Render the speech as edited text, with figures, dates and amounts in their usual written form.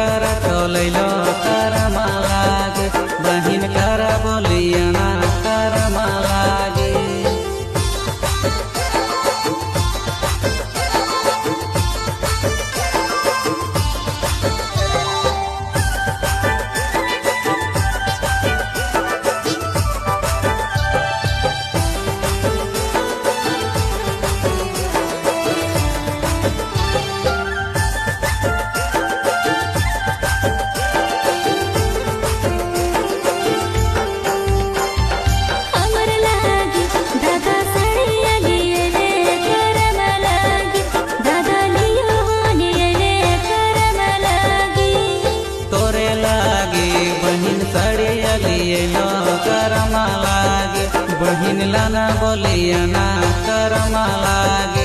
करा चलैलो करमा लागे बहिन करा बोलिया ना करमा लागे। करमा लागे बहिन लाना बोलिया ना करमा लागे।